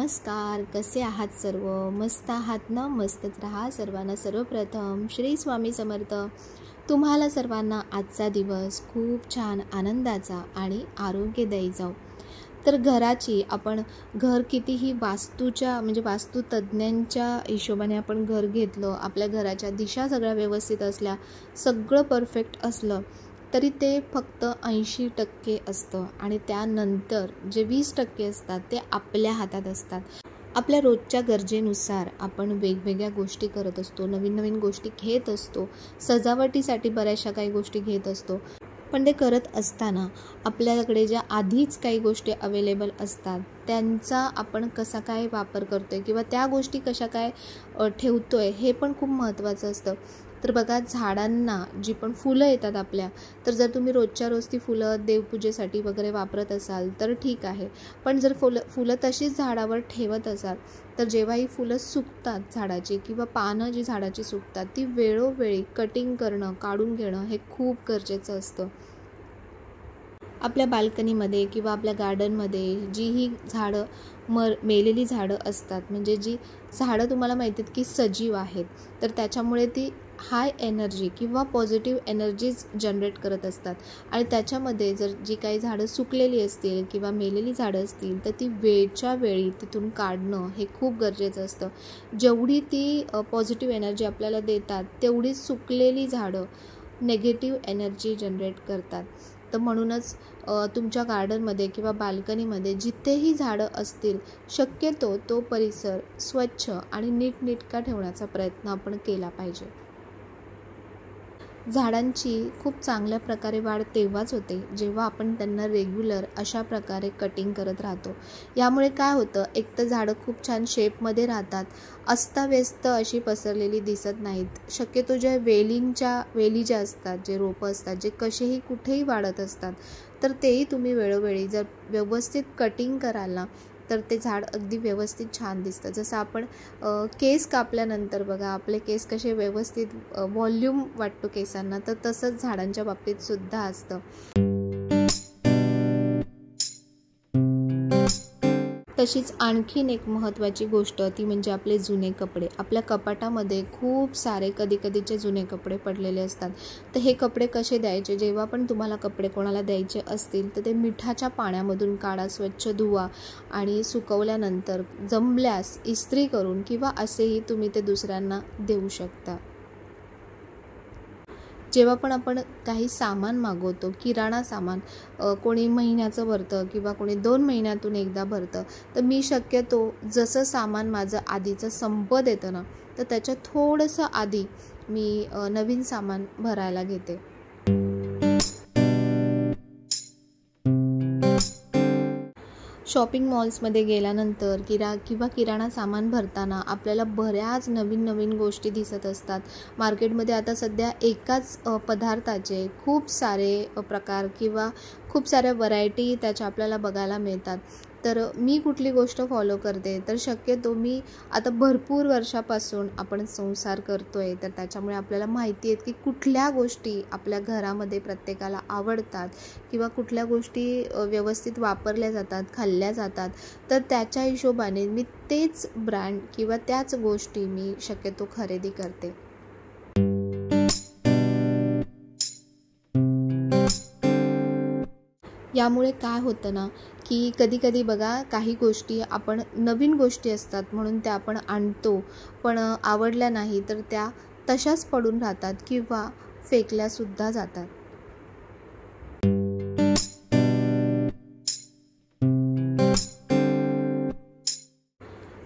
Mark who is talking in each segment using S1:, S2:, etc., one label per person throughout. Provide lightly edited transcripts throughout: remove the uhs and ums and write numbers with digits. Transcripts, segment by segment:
S1: नमस्कार, कसे आहात सर्व? मस्त आहात ना? मस्तच राहा. सर्वांना सर्वप्रथम श्री स्वामी समर्थ. तुम्हाला सर्वांना आजचा दिवस खूप छान आनंदाचा आणि आरोग्यदायी जाऊ. तर घराची आपण घर कितीही वास्तुतज्ञांच्या हिशोबाने आपण घर घेतलं, आपल्या घराच्या दिशा सगळ्या व्यवस्थित असल्या, सगळं परफेक्ट असलं तरी ते फक्त 80% असतं आणि त्यानंतर जे 20% असतात ते आपल्या हातात असतात. आपल्या रोजच्या गरजेनुसार आपण वेगवेगळ्या गोष्टी करत असतो, नवीन नवीन गोष्टी घेत असतो, सजावटीसाठी बऱ्याचशा काही गोष्टी घेत असतो. पण ते करत असताना आपल्याकडे ज्या आधीच काही गोष्टी अवेलेबल असतात त्यांचा आपण कसा काय वापर करतोय किंवा त्या गोष्टी कशा काय ठेवतोय हे पण खूप महत्त्वाचं असतं. तर बघा, झाडांना जी पण फुलं येतात आपल्या, तर जर तुम्ही रोजच्या रोज ती फुलं देवपूजेसाठी वगैरे वापरत असाल तर ठीक आहे. पण जर फुलं तशीच झाडावर ठेवत असाल तर जेव्हा ही फुलं सुकतात झाडाची किंवा पानं जी झाडाची सुकतात ती वेळोवेळी कटिंग करणं, काढून घेणं हे खूप गरजेचं असतं. आपल्या बाल्कनीमध्ये किंवा आपल्या गार्डनमध्ये जी ही झाडं मेलेली झाडं असतात, म्हणजे जी झाडं तुम्हाला माहिती आहेत की सजीव आहेत, तर त्याच्यामुळे ती हाय एनर्जी किंवा पॉझिटिव्ह एनर्जीज जनरेट करत असतात. आणि त्याच्यामध्ये जर जी काही झाडं सुकलेली असतील किंवा मेलेली झाडं असतील तर ती वेळच्या वेळी तिथून काढणं हे खूप गरजेचं असतं. जेवढी ती पॉझिटिव्ह एनर्जी आपल्याला देतात तेवढी सुकलेली झाडं नेगेटिव्ह एनर्जी जनरेट करतात. तर म्हणूनच तुमच्या गार्डनमध्ये किंवा बाल्कनीमध्ये जिथेही झाडं असतील शक्यतो तो परिसर स्वच्छ आणि नीटनेटका ठेवण्याचा प्रयत्न आपण केला पाहिजे. झाडांची खूप चांगल्या प्रकारे वाढ तेव्हाच होते जेव्हा आपण त्यांना रेग्युलर अशा प्रकारे कटिंग करत राहतो. यामुळे काय होतं, एक तर झाडं खूप छान शेपमध्ये राहतात, अस्ताव्यस्त अशी पसरलेली दिसत नाहीत. शक्यतो ज्या वेली ज्या असतात, जे रोपं असतात, जे कसेही कुठेही वाढत असतात, तर तेही तुम्ही वेळोवेळी जर व्यवस्थित कटिंग कराल ना तर ते झाड अगदी व्यवस्थित छान दिसतं. जसं आपण केस कापल्यानंतर बघा आपले केस कसे व्यवस्थित व्हॉल्यूम वाटतो केसांना, तर तसंच झाडांच्या बाबतीत सुद्धा असतं. तशीच आणखीन एक महत्त्वाची गोष्ट ती म्हणजे आपले जुने कपडे. आपल्या कपाटामध्ये खूप सारे कधीचे जुने कपडे पडलेले असतात. तर हे कपडे कसे द्यायचे? जेव्हा पण तुम्हाला कपडे कोणाला द्यायचे असतील तर ते मिठाच्या पाण्यामधून काढा, स्वच्छ धुवा आणि सुकवल्यानंतर जमल्यास इस्त्री करून किंवा असेही तुम्ही ते दुसऱ्यांना देऊ शकता. जेव्हा पण आपण काही सामान मागवतो, किराणा सामान, कोणी महिन्याचं भरतं किंवा कोणी 2 महिन्यातून एकदा भरतं, तर मी शक्यतो जसं सामान माझं आधीचं संपत येतं ना तर त्याच्या थोडंसं आधी मी नवीन सामान भरायला घेते. शॉपिंग मॉल्समध्ये गेल्यानंतर किंवा किराणा सामान भरताना आपल्याला बऱ्याच नवीन गोष्टी दिसत असतात. मार्केटमध्ये आता सध्या एकाच पदार्थाचे खूप सारे प्रकार किंवा खूप साऱ्या व्हरायटी त्याच्या आपल्याला बघायला मिळतात. तर मी कुठली गोष्ट फॉलो करते, तर शक्यतो मी आता भरपूर वर्षापासून आपण संसार करतोय, तर त्याच्यामुळे आपल्याला माहिती आहे की कुठल्या गोष्टी आपल्या घरामध्ये प्रत्येकाला आवडतात किंवा कुठल्या गोष्टी व्यवस्थित वापरल्या जातात, खाल्ल्या जातात. तर त्याच्या हिशोबाने मी तेच ब्रँड किंवा त्याच गोष्टी मी शक्यतो खरेदी करते. यामुळे काय होतं ना की कधी बघा काही गोष्टी आपण नवीन गोष्टी असतात म्हणून त्या आपण आणतो, पण आवडल्या नाही तर त्या तशाच पडून राहतात किंवा फेकल्यासुद्धा जातात.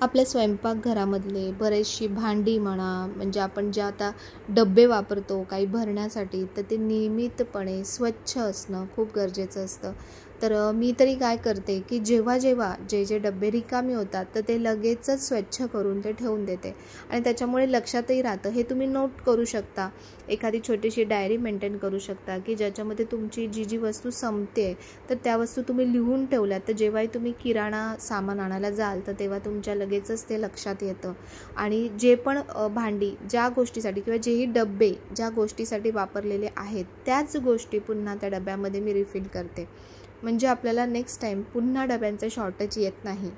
S1: आपल्या स्वयंपाकघरामधले बरेचशी भांडी म्हणा, म्हणजे आपण जे आता डब्बे वापरतो काही भरण्यासाठी, तर ते नियमितपणे स्वच्छ असणं खूप गरजेचं असतं. तर मी तरी काय करते की जेव्हा जे डब्बे रिकामी होतात तर ते लगेचच स्वच्छ करून ते ठेवून देते आणि त्याच्यामुळे लक्षातही राहतं. हे तुम्ही नोट करू शकता, एखादी छोटीशी डायरी मेंटेन करू शकता की ज्याच्यामध्ये तुमची जी वस्तू संपते तर त्या वस्तू तुम्ही लिहून ठेवल्यात, तर जेव्हाही तुम्ही किराणा सामान आणायला जाल तर तेव्हा तुमच्या लगेचच ते लक्षात येतं. आणि जे पण भांडी ज्या गोष्टीसाठी किंवा जेही डब्बे ज्या गोष्टीसाठी वापरलेले आहेत त्याच गोष्टी पुन्हा त्या डब्यामध्ये मी रिफिल करते, म्हणजे आपल्याला नेक्स्ट टाईम पुन्हा डब्यांचं शॉर्टेज येत नाही.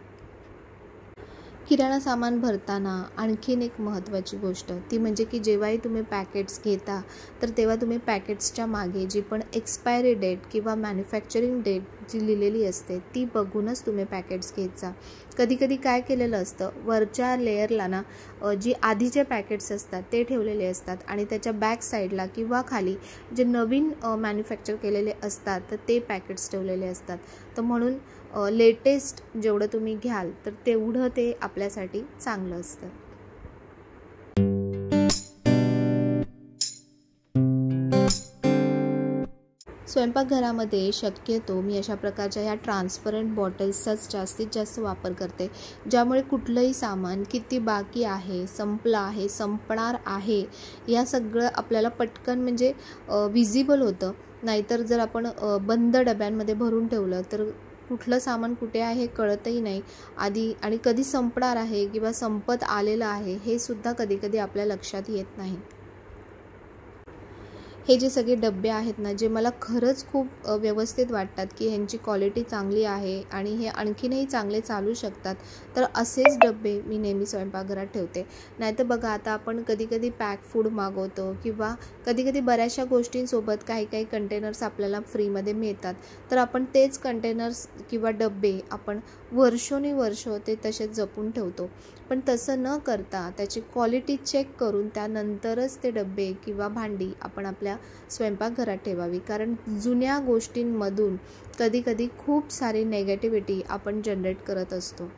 S1: किराणा सामान भरताना आणखीन एक महत्त्वाची गोष्ट ती म्हणजे की जेव्हाही तुम्ही पॅकेट्स घेता तर तेव्हा तुम्ही पॅकेट्सच्या मागे जी पण एक्सपायरी डेट किंवा मॅन्युफॅक्चरिंग डेट जी लिहिलेली असते ती बघूनच तुम्ही पॅकेट्स घेत जा. कधी कधी काय केलेलं असतं, वरच्या लेयरला ना जी आधीचे पॅकेट्स असतात ते ठेवलेले असतात आणि त्याच्या बॅक साईडला किंवा खाली जे नवीन मॅन्युफॅक्चर केलेले असतात तर ते पॅकेट्स ठेवलेले असतात. तर म्हणून लेटेस्ट जेवढं तुम्ही घ्याल तर तेवढं ते आपल्यासाठी चांगलं असतं. स्वयंपाकघरामध्ये शक्यतो मी अशा प्रकारच्या ह्या ट्रान्सपरंट बॉटल्सचाच जास्तीत जास्त वापर करते, ज्यामुळे कुठलंही सामान किती बाकी आहे, संपलं आहे, संपणार आहे, या सगळं आपल्याला पटकन म्हणजे विजिबल होतं. नाहीतर जर आपण बंद डब्यांमध्ये भरून ठेवलं तर कुठलं सामान कुठे आहे हे कळतही नाही आधी, आणि कधी संपणार आहे किंवा संपत आलेलं आहे हे सुद्धा कधी कधी आपल्या लक्षात येत नाही. हे जे सगळे डबे आहेत ना, जे मला खरंच खूप व्यवस्थित वाटतात की ह्यांची क्वालिटी चांगली आहे आणि हे आणखीनही चांगले चालू शकतात, तर असेच डबे मी नेहमी स्वयंपाकघरात ठेवते. नाहीतर बघा, आता आपण कधी कधी पॅक फूड मागवतो किंवा कधी कधी बऱ्याचशा गोष्टींसोबत काही काही कंटेनर्स आपल्याला फ्रीमध्ये मिळतात, तर आपण तेच कंटेनर्स किंवा डबे आपण वर्षोनवर्ष ते तसेच जपून ठेवतो. पण तसं न करता त्याची क्वालिटी चेक करून त्यानंतरच ते डबे किंवा भांडी आपण आपल्या स्वयंपाकघरात ठेवावी. कारण जुन्या गोष्टींमधून कधी कधी खूप सारी नेगेटिव्हिटी आपण जनरेट करत असतो.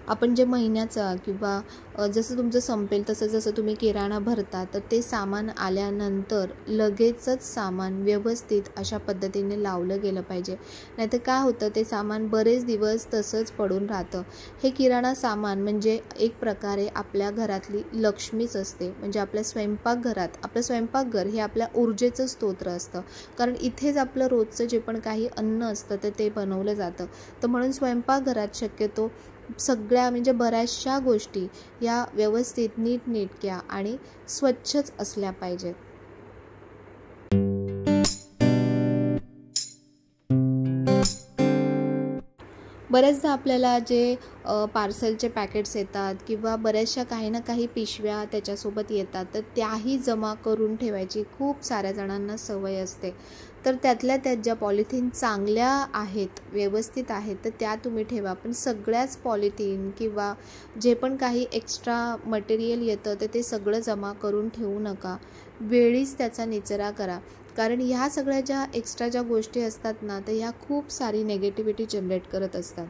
S1: आपण जे महिन्याचा किंवा जसं तुमचं संपेल तसं जसं तुम्ही किराणा भरता, तर ते सामान आल्यानंतर लगेचच सामान व्यवस्थित अशा पद्धतीने लावलं गेलं पाहिजे. नाहीतर काय होतं, ते सामान बरेच दिवस तसंच पडून राहतं. हे किराणा सामान म्हणजे एक प्रकारे आपल्या घरातली लक्ष्मीच असते. म्हणजे आपल्या स्वयंपाकघरात, आपलं स्वयंपाकघर हे आपल्या ऊर्जेचं स्तोत्र असतं. कारण इथेच आपलं रोजचं जे पण काही अन्न असतं तर ते बनवलं जातं. तर म्हणून स्वयंपाकघरात शक्यतो सगळ्या म्हणजे बऱ्याचशा गोष्टी या व्यवस्थित नीटनेटक्या आणि स्वच्छच असल्या पाहिजेत. बऱ्याचदा आपल्याला जे पार्सलचे पॅकेट्स येतात किंवा बऱ्याचशा काही ना काही पिशव्या त्याच्यासोबत येतात, तर त्याही जमा करून ठेवायची खूप साऱ्या जणांना सवय असते. तर त्यातल्या त्यात ज्या पॉलिथिन चांगल्या आहेत, व्यवस्थित आहेत, तर त्या तुम्ही ठेवा. पण सगळ्याच पॉलिथिन किंवा जे पण काही एक्स्ट्रा मटेरियल येतं तर ते सगळं जमा करून ठेवू नका. वेळीच त्याचा निचरा करा. कारण ह्या सगळ्या ज्या एक्स्ट्रा ज्या गोष्टी असतात ना, तर ह्या खूप सारी नेगेटिव्हिटी जनरेट करत असतात.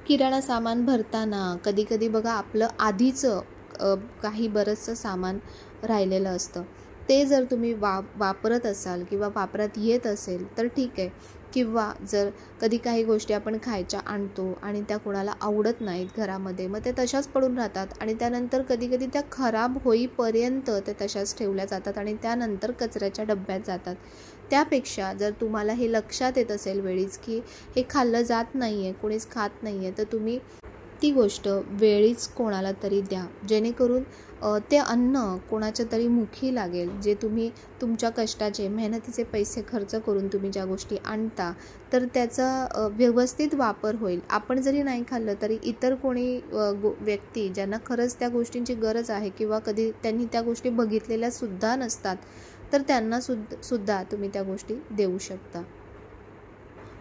S1: किराणा सामान भरताना कधी कधी बघा, आपलं आधीचं काही बरंचसं सामान राहिलेलं असतं. ते जर तुम्ही वापरत असाल किंवा वापरात येत असेल तर ठीक आहे. किंवा जर कधी काही गोष्टी आपण खायच्या आणतो आणि त्या कोणाला आवडत नाहीत घरामध्ये, मग ते तशाच पडून राहतात आणि त्यानंतर कधी कधी त्या खराब होईपर्यंत ते तशाच ठेवल्या जातात आणि त्यानंतर कचऱ्याच्या डब्यात जातात. त्यापेक्षा जर तुम्हाला हे लक्षात येत असेल वेळीच की हे खाल्लं जात नाही आहे, कोणीच खात नाही आहे, तर तुम्ही ती गोष्ट वेळीच कोणाला तरी द्या, जेणेकरून ते अन्न कोणाच्या तरी मुखी लागेल. जे तुम्ही तुमच्या कष्टाचे, मेहनतीचे पैसे खर्च करून तुम्ही ज्या गोष्टी आणता, तर त्याचा व्यवस्थित वापर होईल. आपण जरी नाही खाल्लं तरी इतर कोणी व्यक्ती ज्यांना खरंच त्या गोष्टींची गरज आहे किंवा कधी त्यांनी त्या गोष्टी बघितलेल्या सुद्धा नसतात, तर त्यांना सुद्धा तुम्ही त्या गोष्टी देऊ शकता.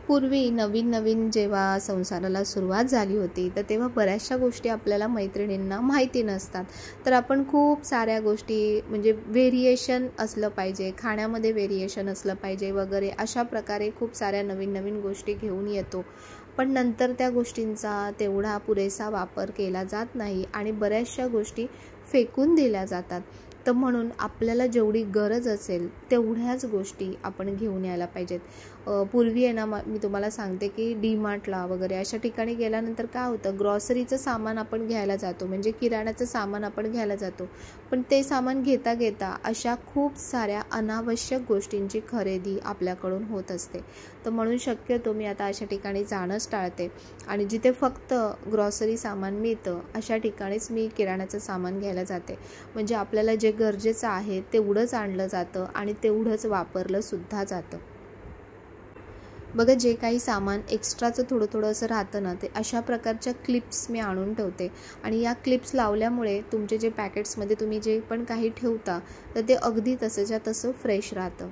S1: पूर्वी नवीन जेव्हा संसाराला सुरुवात झाली होती, तर तेव्हा बऱ्याचशा गोष्टी आपल्याला मैत्रिणींना माहिती नसतात. तर आपण खूप साऱ्या गोष्टी म्हणजे व्हेरिएशन असलं पाहिजे, खाण्यामध्ये व्हेरिएशन असलं पाहिजे वगैरे, अशा प्रकारे खूप साऱ्या नवीन गोष्टी घेऊन येतो. पण नंतर त्या गोष्टींचा तेवढा पुरेसा वापर केला जात नाही आणि बऱ्याचशा गोष्टी फेकून दिल्या जातात. तर म्हणून आपल्याला जेवढी गरज असेल तेवढ्याच गोष्टी आपण घेऊन यायला पाहिजेत. पूर्वी आहे ना, मी तुम्हाला सांगते की डीमार्टला वगैरे अशा ठिकाणी गेल्यानंतर काय होतं, ग्रॉसरीचं सामान आपण घ्यायला जातो, म्हणजे किराण्याचं सामान आपण घ्यायला जातो. पण ते सामान घेता घेता अशा खूप साऱ्या अनावश्यक गोष्टींची खरेदी आपल्याकडून होत असते. तर म्हणून शक्यतो मी आता अशा ठिकाणी जाणंच टाळते आणि जिथे फक्त ग्रॉसरी सामान मिळतं अशा ठिकाणीच मी किराण्याचं सामान घ्यायला जाते. म्हणजे आपल्याला जे गरजेचं आहे तेवढंच आणलं जातं आणि तेवढंच वापरलं सुद्धा जातं. बघा, जे काही सामान एक्स्ट्राचं थोडं थोडं असं राहतं ना, ते अशा प्रकारच्या क्लिप्स मी आणून ठेवते आणि या क्लिप्स लावल्यामुळे तुमचे जे पॅकेट्समध्ये तुम्ही जे पण काही ठेवता तर ते अगदी तसंच्या तसं फ्रेश राहतं.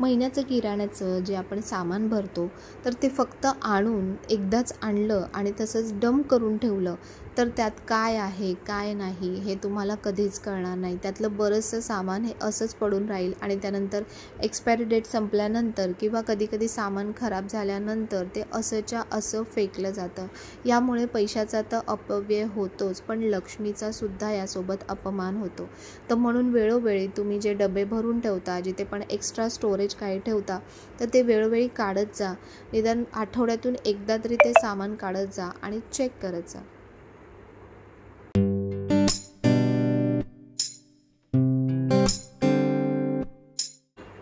S1: महिन्याचं किराण्याचं जे आपण सामान भरतो तर ते फक्त आणून एकदाच आणलं आणि तसंच डंप करून ठेवलं तर त्यात काय आहे काय नाही हे तुम्हाला कधीच कळणार नाही. त्यातलं बरंचसं सामान हे असंच पडून राहील आणि त्यानंतर एक्सपायरी डेट संपल्यानंतर किंवा कधीकधी सामान खराब झाल्यानंतर ते असंच्या असं फेकलं जातं. यामुळे पैशाचा तर अपव्यय होतोच, पण लक्ष्मीचा सुद्धा यासोबत अपमान होतो. तर म्हणून वेळोवेळी तुम्ही जे डबे भरून ठेवता, जिथे पण एक्स्ट्रा स्टोरेज काही ठेवता तर ते वेळोवेळी काढत जा. निदान आठवड्यातून एकदा तरी ते सामान काढत जा आणि चेक करत जा.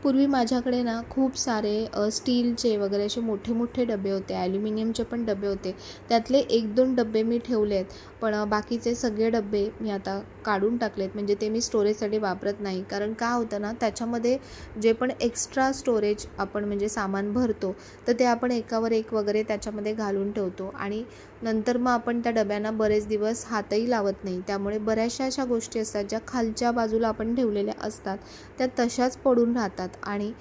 S1: पूर्वी माझ्याकडे ना खूप सारे स्टीलचे वगैरे असे मोठे मोठे डबे होते, ॲल्युमिनियमचे पण डबे होते. त्यातले 1-2 डबे मी ठेवलेत, पण बाकीचे सगळे डबे मी आता काढून टाकलेत. म्हणजे ते मी स्टोरेजसाठी वापरत नाही. कारण काय होतं ना, त्याच्यामध्ये जे पण एक्स्ट्रा स्टोरेज आपण म्हणजे सामान भरतो तर ते आपण एकावर एक वगैरे त्याच्यामध्ये घालून ठेवतो आणि नंतर मग आपण त्या डब्यांना बरेच दिवस हातही लावत नाही. त्यामुळे बऱ्याचशा अशा गोष्टी असतात ज्या खालच्या बाजूला आपण ठेवलेल्या असतात त्या तशाच पडून राहतात आणि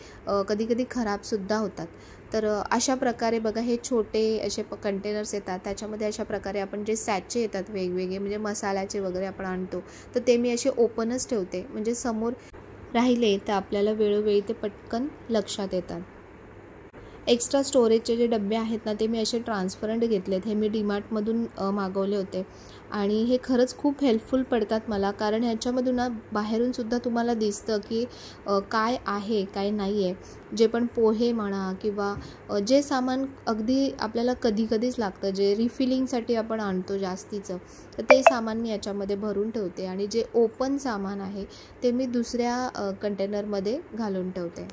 S1: कधीकधी खराबसुद्धा होतात. तर अशा प्रकारे बघा, हे छोटे असे कंटेनर्स येतात, त्याच्यामध्ये अशा प्रकारे आपण जे सॅचे येतात वेगवेगळे म्हणजे मसाल्याचे वगैरे आपण आणतो तर ते मी असे ओपनच ठेवते. म्हणजे समोर राहिले तर आपल्याला वेळोवेळी ते पटकन लक्षात येतात. एक्स्ट्रा स्टोरेजचे जे डबे आहेत ना ते मी असे ट्रान्सपरंट घेतलेत. हे मी डीमार्टमधून मागवले होते आणि हे खरंच खूप हेल्पफुल पडतात मला. कारण ह्याच्यामधून ना बाहेरूनसुद्धा तुम्हाला दिसतं की काय आहे काय नाही आहे. जे पण पोहे म्हणा किंवा जे सामान अगदी आपल्याला कधीच लागतं, जे रिफिलिंगसाठी आपण आणतो जास्तीचं, तर ते सामान मी याच्यामध्ये भरून ठेवते आणि जे ओपन सामान आहे ते मी दुसऱ्या कंटेनरमध्ये घालून ठेवते.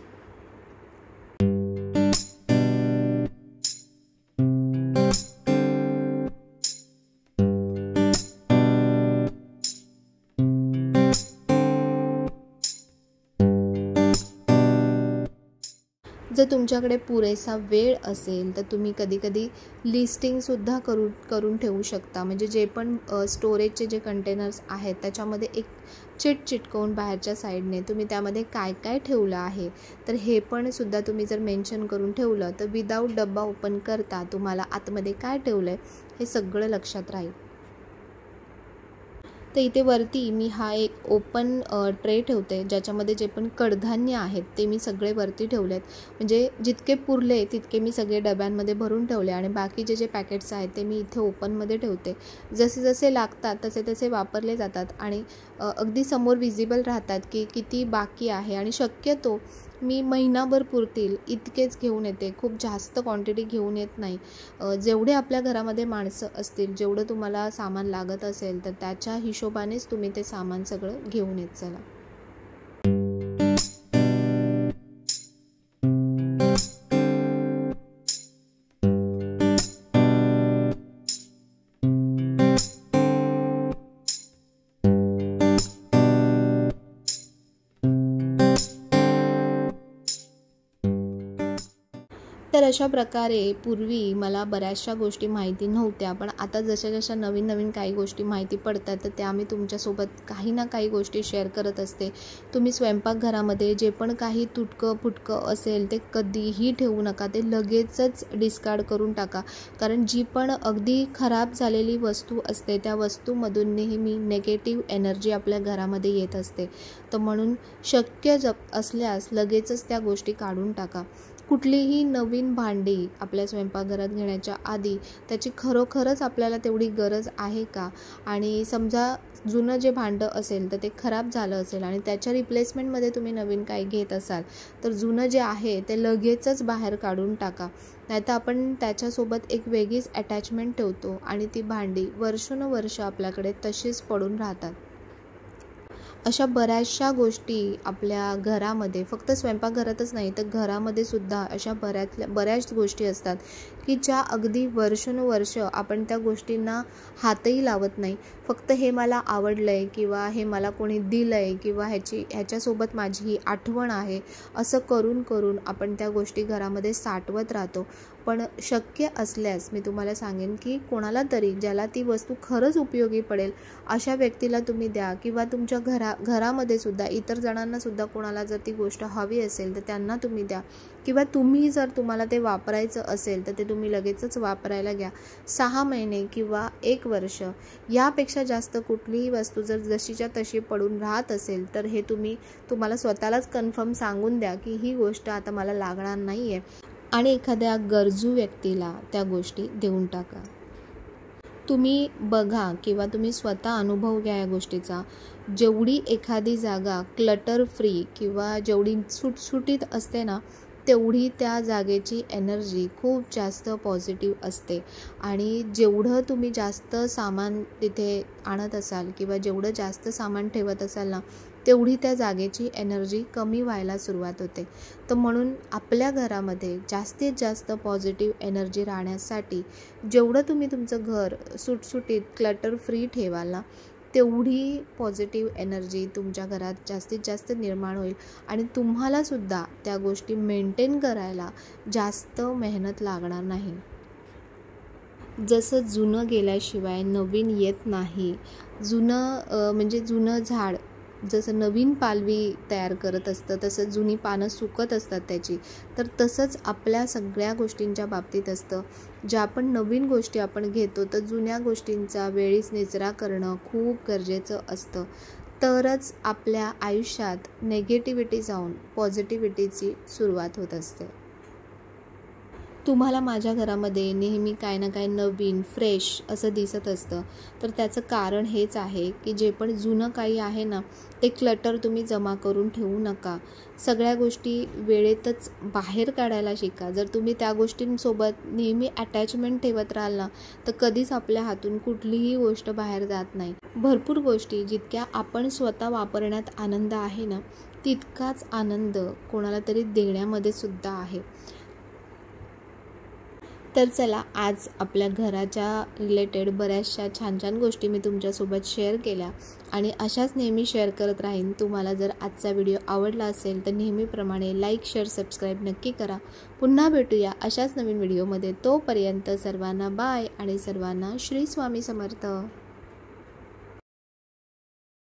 S1: जर तुमच्याकडे पुरेसा वेळ असेल तर तुम्ही कधीकधी लिस्टिंगसुद्धा करून ठेवू शकता. म्हणजे जे पण स्टोरेजचे जे कंटेनर्स आहेत त्याच्यामध्ये एक चिट चिटकवून बाहेरच्या साईडने तुम्ही त्यामध्ये काय काय ठेवलं आहे तर हे पण सुद्धा तुम्ही जर मेन्शन करून ठेवलं तर विदाऊट डब्बा ओपन करता तुम्हाला आतमध्ये काय ठेवलं आहे हे सगळं लक्षात राहील. तर इथे वरती मी हा एक ओपन ट्रे ठेवते ज्याच्यामध्ये जे पण कडधान्य आहेत ते मी सगळे वरती ठेवलेत. म्हणजे जितके पुरले तितके मी सगळे डब्यांमध्ये भरून ठेवले आणि बाकीचे जे पॅकेट्स आहेत ते मी इथे ओपनमध्ये ठेवते. जसे जसे लागतात तसे तसे वापरले जातात आणि अगदी समोर विजिबल राहतात की किती बाकी आहे आणि शक्यतो मी महिनाभर पुरतील इतकेच घेऊन येते. खूप जास्त क्वांटिटी घेऊन येत नाही. जेवढे आपल्या घरामध्ये माणसं असतील, जेवढं तुम्हाला सामान लागत असेल तर त्याच्या हिशोबानेच तुम्ही ते सामान सगळं घेऊन येत चला. तर अशा प्रकारे पूर्वी मला बऱ्याचशा गोष्टी माहिती नव्हत्या, पण आता जशा जशा नवीन नवीन काही गोष्टी माहिती पडतात तर त्या मी तुमच्यासोबत काही ना काही गोष्टी शेअर करत असते. तुम्ही स्वयंपाकघरामध्ये जे पण काही तुटकं फुटकं असेल ते कधीही ठेवू नका. ते लगेचच डिस्कार्ड करून टाका. कारण जी पण अगदी खराब झालेली वस्तू असते त्या वस्तूमधून नेहमी नेगेटिव्ह एनर्जी आपल्या घरामध्ये येत असते. तर म्हणून शक्य असल्यास लगेचच त्या गोष्टी काढून टाका. कुठलीही नवीन भांडी आपल्या स्वयंपाकघरात घेण्याच्या आधी त्याची खरोखरच आपल्याला तेवढी गरज आहे का, आणि समजा जुनं जे भांडं असेल तर ते खराब झालं असेल आणि त्याच्या रिप्लेसमेंटमध्ये तुम्ही नवीन काही घेत असाल तर जुनं जे आहे ते लगेचच बाहेर काढून टाका. नाहीतर आपण त्याच्यासोबत एक वेगळीच अटॅचमेंट ठेवतो आणि ती भांडी वर्षानुवर्ष आपल्याकडे तशीच पडून राहतात. अशा बऱ्याचशा गोष्टी आपल्या घरामध्ये, फक्त स्वयंपाकघरातच नाही तर घरामध्ये सुद्धा अशा बऱ्याच गोष्टी असतात की ज्या अगदी वर्षानुवर्ष आपण त्या गोष्टींना हातही लावत नाही. फक्त हे मला आवडलं आहे किंवा हे मला कोणी दिलं आहे किंवा ह्याच्यासोबत माझी ही आठवण आहे, असं करून करून आपण त्या गोष्टी घरामध्ये साठवत राहतो. पण शक्य असल्यास मी तुम्हाला सांगेन की कोणाला तरी ज्याला ती वस्तू खरंच उपयोगी पडेल अशा व्यक्तीला तुम्ही द्या, किंवा तुमच्या घरामध्ये सुद्धा इतर जणांना सुद्धा कोणाला जर ती गोष्ट हवी असेल तर त्यांना तुम्ही द्या, किंवा तुम्हाला ते वापरायचं असेल तर ते तुम्ही लगेचच वापरायला घ्या. 6 महिने किंवा 1 वर्ष यापेक्षा जास्त कुठलीही वस्तू जर जशीच्या तशी पडून राहत असेल तर हे तुम्हाला स्वतःलाच कन्फर्म सांगून द्या की ही गोष्ट आता मला लागणार नाही आहे, आणि एखाद्या गरजू व्यक्तीला त्या गोष्टी देऊन टाका. तुम्ही बघा किंवा तुम्ही स्वतः अनुभव घ्या या गोष्टीचा. जेवढी एखादी जागा क्लटर फ्री किंवा जेवढी सुटसुटीत असते ना, तेवढी त्या जागेची एनर्जी खूप जास्त पॉझिटिव्ह असते. आणि जेवढं तुम्ही जास्त सामान तिथे आणत असाल किंवा जेवढं जास्त सामान ठेवत असाल ना, तेवढी त्या जागेची एनर्जी कमी व्हायला सुरुवात होते. तर म्हणून आपल्या घरामध्ये जास्तीत जास्त पॉझिटिव्ह एनर्जी राहण्यासाठी जेवढं तुम्ही तुमचं घर सुटसुटीत क्लटर फ्री ठेवाल ना, तेवढी पॉझिटिव्ह एनर्जी तुमच्या घरात जास्तीत जास्त निर्माण होईल आणि तुम्हालासुद्धा त्या गोष्टी मेंटेन करायला जास्त मेहनत लागणार नाही. जसं जुनं गेल्याशिवाय नवीन येत नाही, जुनं झाड जसं नवीन पालवी तयार करत असतं तसं जुनी पानं सुकत असतात त्याची, तर तसंच आपल्या सगळ्या गोष्टींच्या बाबतीत असतं. ज्या पण नवीन गोष्टी आपण घेतो तर जुन्या गोष्टींचा वेळीच निचरा करणं खूप गरजेचं असतं. तरच आपल्या आयुष्यात नेगेटिव्हिटी जाऊन पॉझिटिव्हिटीची सुरुवात होत असते. तुम्हाला माझ्या घरामध्ये नेहमी काय ना काय नवीन फ्रेश असं दिसत असतं, तर त्याचं कारण हेच आहे की जे पण जुनं काही आहे ना, ते क्लटर तुम्ही जमा करून ठेवू नका. सगळ्या गोष्टी वेळेतच बाहेर काढायला शिका. जर तुम्ही त्या गोष्टींसोबत नेहमी अटॅचमेंट ठेवत राहाल ना, तर कधीच आपल्या हातून कुठलीही गोष्ट बाहेर जात नाही. भरपूर गोष्टी जितक्या आपण स्वतः वापरण्यात आनंद आहे ना, तितकाच आनंद कोणाला तरी देण्यामध्ये सुद्धा आहे. तर चला, आज आपल्या घराच्या रिलेटेड बऱ्याचशा छान छान गोष्टी मी तुमच्यासोबत शेअर केल्या आणि अशाच नेहमी शेअर करत राहीन. तुम्हाला जर आजचा व्हिडिओ आवडला असेल तर नेहमीप्रमाणे लाईक, शेअर, सबस्क्राईब नक्की करा. पुन्हा भेटूया अशाच नवीन व्हिडिओमध्ये. तोपर्यंत सर्वांना बाय आणि सर्वांना श्री स्वामी समर्थ.